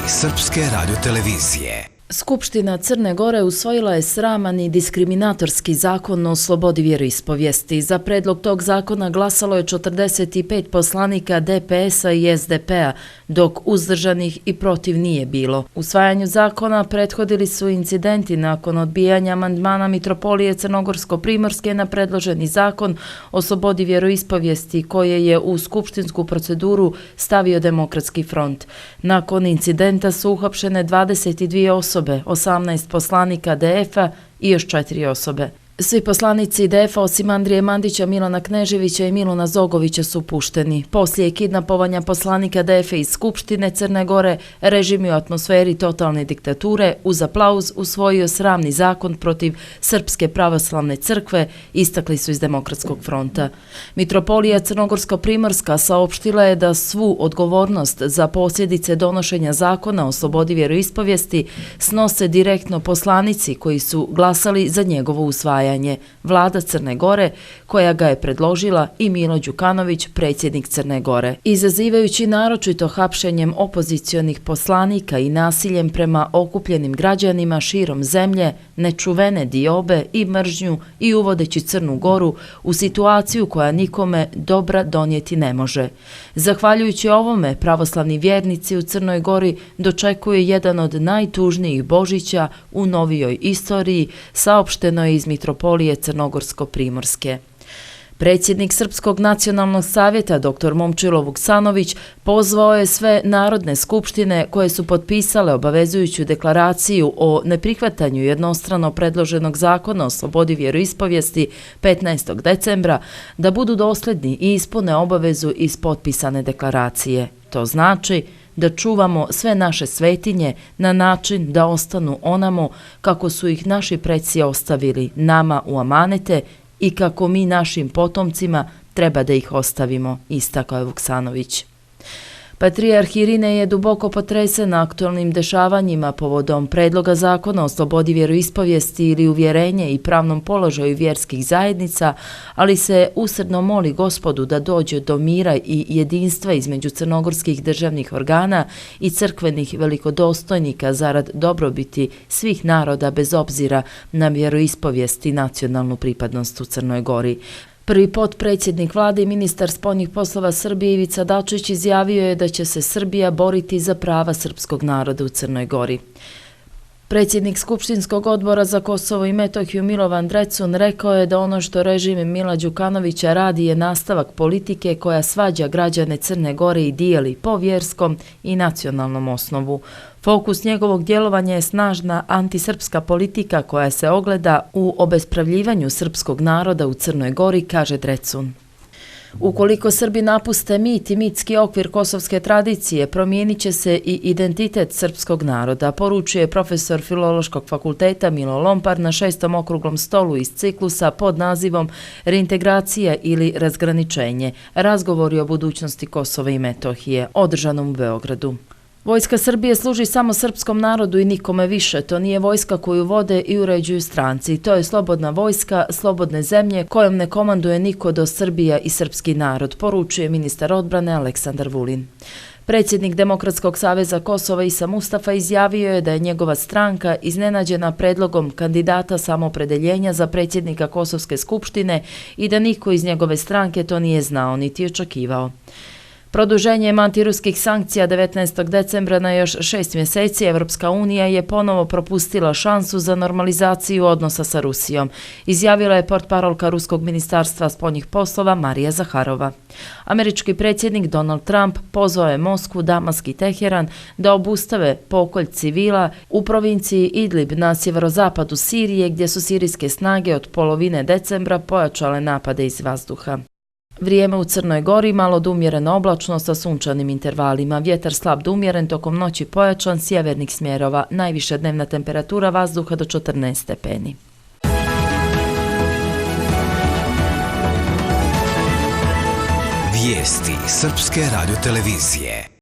Srpske radiotelevizije. Skupština Crne Gore usvojila je sraman i diskriminatorski zakon o slobodi vjeroispovijesti. Za predlog tog zakona glasalo je 45 poslanika DPS-a i SDP-a, dok uzdržanih i protiv nije bilo. Usvajanju zakona prethodili su incidenti nakon odbijanja amandmana Mitropolije Crnogorsko-Primorske na predloženi zakon o slobodi vjeroispovijesti koje je u skupštinsku proceduru stavio Demokratski front. Nakon incidenta su uhapšene 22 osobe, 18 poslanika DF-a i još 4 osobe. Svi poslanici DF-a osim Andrije Mandića, Milana Kneževića i Miluna Zogovića su pušteni. Poslije kidnapovanja poslanika DF-a iz Skupštine Crne Gore, režim je u atmosferi totalne diktature uz aplauz usvojio sramni zakon protiv Srpske pravoslavne crkve, istakli su iz Demokratskog fronta. Mitropolija Crnogorsko-Primorska saopštila je da svu odgovornost za posljedice donošenja zakona o slobodi vjeroispovijesti snose direktno poslanici koji su glasali za njegovo usvajanje. Vlada Crne Gore, koja ga je predložila, i Milo Đukanović, predsjednik Crne Gore. Izazivajući naročito hapšenjem opozicionih poslanika i nasiljem prema okupljenim građanima širom zemlje, nečuvene diobe i mržnju i uvodeći Crnu Goru u situaciju koja nikome dobra donijeti ne može. Zahvaljujući ovome, pravoslavni vjernici u Crnoj Gori dočekuju jedan od najtužnijih Božića u novijoj istoriji, saopšteno je iz Mitropolije Crnogorsko-Primorske. Predsjednik Srpskog nacionalnog savjeta dr. Momčilo Vuksanović pozvao je sve narodne skupštine koje su potpisale obavezujuću deklaraciju o neprihvatanju jednostrano predloženog zakona o slobodi vjeroispovijesti 15. decembra da budu dosljedni i ispune obavezu iz potpisane deklaracije. To znači da čuvamo sve naše svetinje na način da ostanu onamo kako su ih naši preci ostavili nama u amanete i kako mi našim potomcima treba da ih ostavimo, istakao je Vuksanović. Patrijarh Irine je duboko potresen aktualnim dešavanjima povodom predloga zakona o slobodi vjeroispovijesti ili uvjerenje i pravnom položaju vjerskih zajednica, ali se usrdno moli Gospodu da dođe do mira i jedinstva između crnogorskih državnih organa i crkvenih velikodostojnika zarad dobrobiti svih naroda bez obzira na vjeroispovijest i nacionalnu pripadnost u Crnoj Gori. Prvi potpredsjednik vlade i ministar spoljnih poslova Srbije Ivica Dačić izjavio je da će se Srbija boriti za prava srpskog naroda u Crnoj Gori. Predsjednik Skupštinskog odbora za Kosovo i Metohiju Milovan Drecun rekao je da ono što režim Mila Đukanovića radi je nastavak politike koja svađa građane Crne Gore i dijeli po vjerskom i nacionalnom osnovu. Fokus njegovog djelovanja je snažna antisrpska politika koja se ogleda u obespravljivanju srpskog naroda u Crnoj Gori, kaže Drecun. Ukoliko Srbi napuste mit i mitski okvir kosovske tradicije, promijenit će se i identitet srpskog naroda, poručuje profesor Filološkog fakulteta Milo Lompar na 6. okruglom stolu iz ciklusa pod nazivom Reintegracija ili razgraničenje, razgovori o budućnosti Kosova i Metohije, održanom u Beogradu. Vojska Srbije služi samo srpskom narodu i nikome više. To nije vojska koju vode i uređuju stranci. To je slobodna vojska, slobodne zemlje kojom ne komanduje niko do Srbija i srpski narod, poručuje ministar odbrane Aleksandar Vulin. Predsjednik Demokratskog saveza Kosova Isa Mustafa izjavio je da je njegova stranka iznenađena predlogom kandidata samoopredeljenja za predsjednika Kosovske skupštine i da niko iz njegove stranke to nije znao niti očekivao. Produženjem antiruskih sankcija 19. decembra na još 6 mjeseci Evropska unija je ponovo propustila šansu za normalizaciju odnosa sa Rusijom, izjavila je portparolka Ruskog ministarstva spoljnih poslova Marija Zaharova. Američki predsjednik Donald Trump pozvao je Moskvu, Damask i Teheran da obustave pokolj civila u provinciji Idlib na sjeverozapadu Sirije, gdje su sirijske snage od polovine decembra pojačale napade iz vazduha. Vrijeme u Crnoj Gori malo do umjereno oblačno sa sunčanim intervalima. Vjetar slab do umjeren, tokom noći pojačan, sjevernih smjerova. Najviša dnevna temperatura vazduha do 14 stepeni. Vijesti Srpske radiotelevizije.